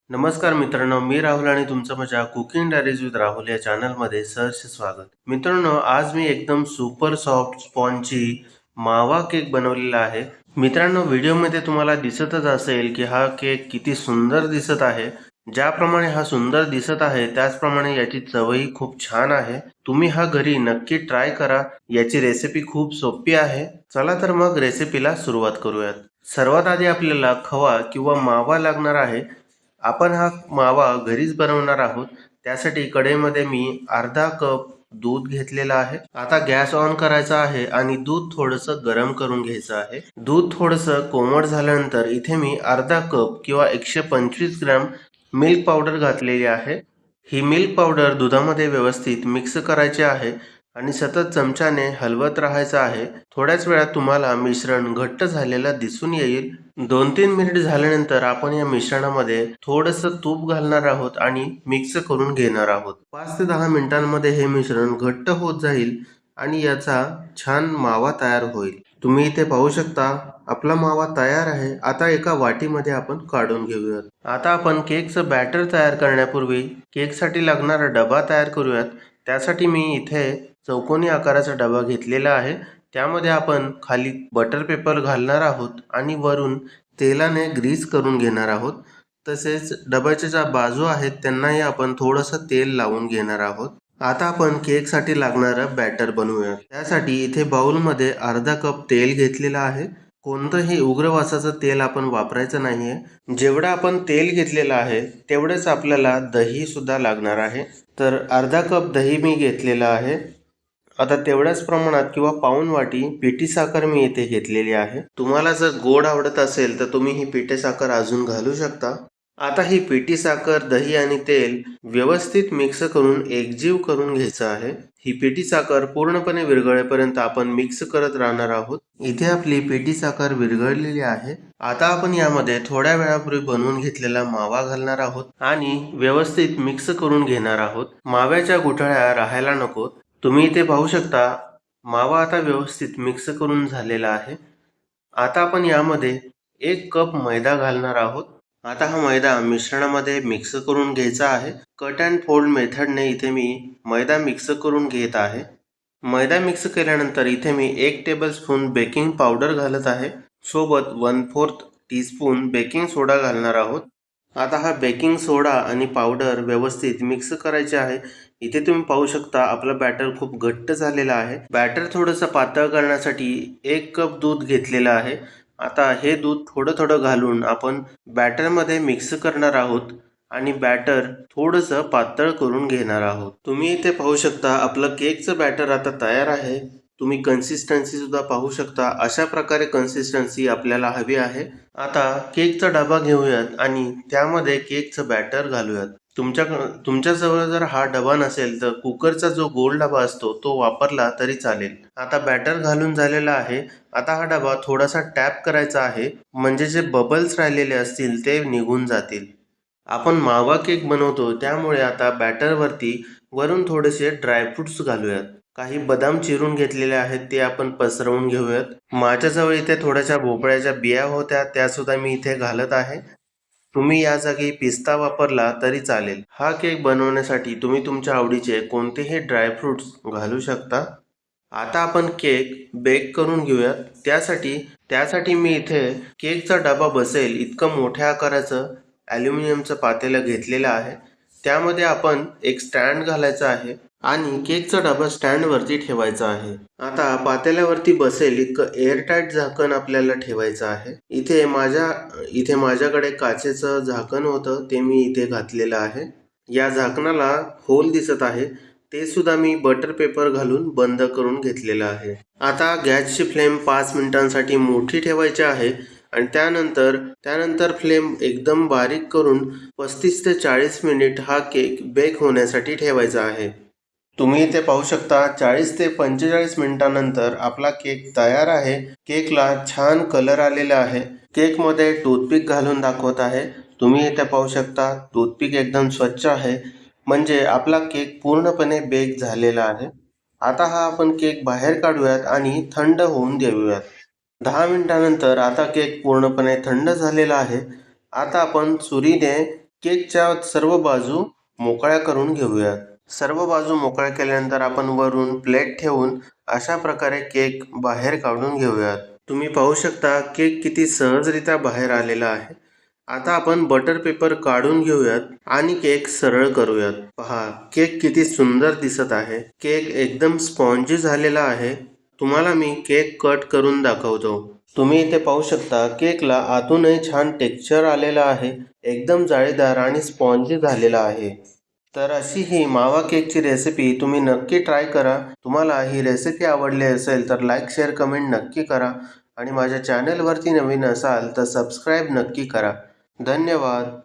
नमस्कार मित्रांनो, मी राहुल आणि तुमचं माझ्या कुकिंग डायरीज विथ राहुल या चॅनलमध्ये सहर्ष स्वागत. मित्रांनो, आज मी एकदम सुपर सॉफ्ट स्पॉन्जी मावा केक बनवलेला आहे. मित्रांनो, व्हिडिओमध्ये तुम्हाला दिसतच असेल की हा केक किती सुंदर दिसत आहे. ज्याप्रमाणे हा सुंदर दिसत आहे त्याचप्रमाणे याची चवही खूप छान आहे. तुम्ही हा घरी नक्की ट्राय करा. याची रेसिपी खूप सोपी आहे. चला तर मग रेसिपीला सुरुवात करूयात. सर्वात आधी आपल्याला खवा किंवा मावा लागणार आहे. आपण हा मावा घरीच बनवणार आहोत. त्यासाठी कढईमध्ये मी अर्धा कप दूध घेतलेला आहे. आता गॅस ऑन करायचा आहे आणि दूध थोडंसं गरम करून घ्यायचं आहे. दूध थोडंसं कोमट झाल्यानंतर इथे मी अर्धा कप किंवा 125 ग्रॅम मिल्क पावडर घातलेली आहे. ही मिल्क पावडर दुधामध्ये व्यवस्थित मिक्स करायची आहे आणि सतत चमच्याने हलवत राहायचं आहे. थोड्याच वेळात तुम्हाला मिश्रण घट्ट झालेलं दिसून येईल. 2-3 मिनिट झाल्यानंतर आपण या मिश्रणामध्ये थोडंसं तूप घालणार आहोत आणि मिक्स करून घेणार आहोत. 5 ते 10 मिनिटांमध्ये हे मिश्रण घट्ट होत जाईल आणि याचा छान मावा तयार होईल. तुम्ही इथे पाहू शकता आपला मावा तयार आहे. आता एका वाटीमध्ये आपण काढून घेऊयात. आता आपण केकचं बॅटर तयार करण्यापूर्वी केकसाठी लागणारा डबा तयार करूयात. त्यासाठी मी इथे चौकोनी आकाराचा डबा घेतलेला आहे. त्यामध्ये आपण खाली बटर पेपर घालणार आहोत आणि वरून तेलाने ग्रीस करून घेणार आहोत. तसेच डब्याच्या ज्या बाजू आहेत त्यांनाही आपण थोडंसं तेल लावून घेणार आहोत. आता आपण केकसाठी लागणारं बॅटर बनवूया. त्यासाठी इथे बाउलमध्ये अर्धा कप तेल घेतलेलं आहे. कोणतंही उग्र वासाचं तेल आपण वापरायचं नाहीये. जेवढं आपण तेल घेतलेलं आहे तेवढंच आपल्याला दही सुद्धा लागणार आहे. तर अर्धा कप दही मी घेतलेलं आहे. आता तेवढ्याच प्रमाणात किंवा पाऊण वाटी पिठी साखर मी इथे घेतलेली आहे. तुम्हाला जर गोड आवडत असेल तर तुम्ही ही पिठी साखर अजून घालू शकता. आता ही पिठी साखर, दही आणि तेल व्यवस्थित मिक्स करून एकजीव करून घ्यायचं आहे. ही पिठी साखर पूर्णपणे विरघळेपर्यंत आपण मिक्स करत राहणार आहोत. इथे आपली पिठी साखर विरघळलेली आहे. आता आपण यामध्ये थोड्या वेळापूर्वी बनवून घेतलेला मावा घालणार आहोत आणि व्यवस्थित मिक्स करून घेणार आहोत. माव्याच्या गुठळ्या राहायला नकोत. तुम्ही इथे पाहू शकता मावा आता व्यवस्थित मिक्स करून झालेला आहे. आता आपण यामध्ये 1 कप मैदा घालणार आहोत. आता हा मैदा मिश्रणामध्ये मिक्स करून घ्यायचा आहे. कट अँड फोल्ड मेथडने इथे मी मैदा मिक्स करून घेत आहे. मैदा मिक्स केल्यानंतर इथे मी 1 टेबलस्पून बेकिंग पावडर घालत आहे. सोबत 1/4 टीस्पून बेकिंग सोडा घालणार आहोत. आता हा बेकिंग सोडा आणि पावडर व्यवस्थित मिक्स करायचे आहे. इथे तुम्ही पाहू शकता आपलं बॅटर खूप घट्ट झालेलं आहे. बॅटर थोडंसं पातळ करण्यासाठी 1 कप दूध घेतलेलं आहे. आता हे दूध थोडं थोडं घालून आपण बॅटरमध्ये मिक्स करणार आहोत आणि बॅटर थोडंसं पातळ करून घेणार आहोत. तुम्ही इथे पाहू शकता आपलं केकचं बॅटर आता तयार आहे. तुम्ही कन्सिस्टन्सी सुद्धा पाहू शकता. अशा प्रकारे कन्सिस्टन्सी आपल्याला हवी आहे. आता केकचा डबा घेऊयात आणि त्यामध्ये केकचं बॅटर घालूयात. तुमच्याजवळ जर हा डबा नसेल तर कुकरचा जो गोल डबा असतो तो वापरला तरी चालेल. आता बॅटर घालून झालेला आहे. आता हा डबा थोडासा टॅप करायचा आहे म्हणजे जे बबल्स राहिलेले असतील ते निघून जातील. आपण मावा केक बनवतो त्यामुळे आता बॅटरवरती वरून थोडेसे ड्रायफ्रुट्स घालूयात. काही बदाम चिरून घेतलेले आहेत ते आपण पसरवून घेऊयात. माझ्याजवळ इथे थोड्याशा भोपळ्याच्या बिया होत्या त्या सुद्धा मी इथे घालत आहे. तुम्ही या जागी पिस्ता वापरला तरी चालेल. हा केक बनवण्यासाठी तुम्ही तुमच्या आवडीचे कोणतेही ड्रायफ्रुट्स घालू शकता. आता आपण केक बेक करून घेऊयात. त्यासाठी मी इथे केकचा डबा बसेल इतकं मोठ्या आकाराचं ॲल्युमिनियमचं पातेलं घेतलेलं आहे. त्यामध्ये आपण एक स्टँड घालायचा आहे आणि केकचा डबा स्टँडवरती ठेवायचा आहे. आता पातेल्यावरती बसेल इतकं एअरटाईट झाकण आपल्याला ठेवायचं आहे. इथे माझ्याकडे काचेचं झाकण होतं ते मी इथे घातलेलं आहे. या झाकणाला होल दिसत आहे ते सुद्धा मी बटर पेपर घालून बंद करून घेतलेलं आहे. आता गॅसची फ्लेम 5 मिनिटांसाठी मोठी ठेवायची आहे आणि त्यानंतर फ्लेम एकदम बारीक करून 35 ते 40 मिनिट हा केक बेक होण्यासाठी ठेवायचा आहे. तुम्ही इथे पाहू शकता 40 ते 45 मिनिटांनंतर आपला केक तयार आहे. केकला छान कलर आलेला आहे. केकमध्ये टूथपिक घालून दाखवत आहे. तुम्ही इथे पाहू शकता टूथपिक एकदम स्वच्छ आहे म्हणजे आपला केक पूर्णपणे बेक झालेला आहे. आता हा आपण केक बाहेर काढूयात आणि थंड होऊन देऊयात. 10 मिनिटांनंतर आता केक पूर्णपणे थंड झालेला आहे. आता आपण सुरीने केकच्या सर्व बाजू मोकळ्या करून घेऊयात. सर्व बाजू मोकळ्या केल्यानंतर आपण वरून प्लेट ठेवून अशा प्रकारे केक बाहेर काढून घेऊयात. तुम्ही पाहू शकता केक किती सहजरित्या बाहेर आलेला आहे. आता आपण बटर पेपर काढून घेऊयात आणि केक सरळ करूयात. पहा केक किती सुंदर दिसत आहे. केक एकदम स्पॉन्जी झालेला आहे. तुम्हाला मी केक कट करून दाखवतो. तुम्ही इथे पाहू शकता केकला आतूनही छान टेक्स्चर आलेला आहे. एकदम जाळीदार आणि स्पॉन्जी झालेला आहे. तर अशी ही मावा केकची रेसिपी तुम्ही नक्की ट्राय करा. तुम्हाला ही रेसिपी आवडली असेल तर लाईक, शेअर, कमेंट नक्की करा आणि माझ्या चॅनलवरती नवीन असाल तर सबस्क्राईब नक्की करा. धन्यवाद.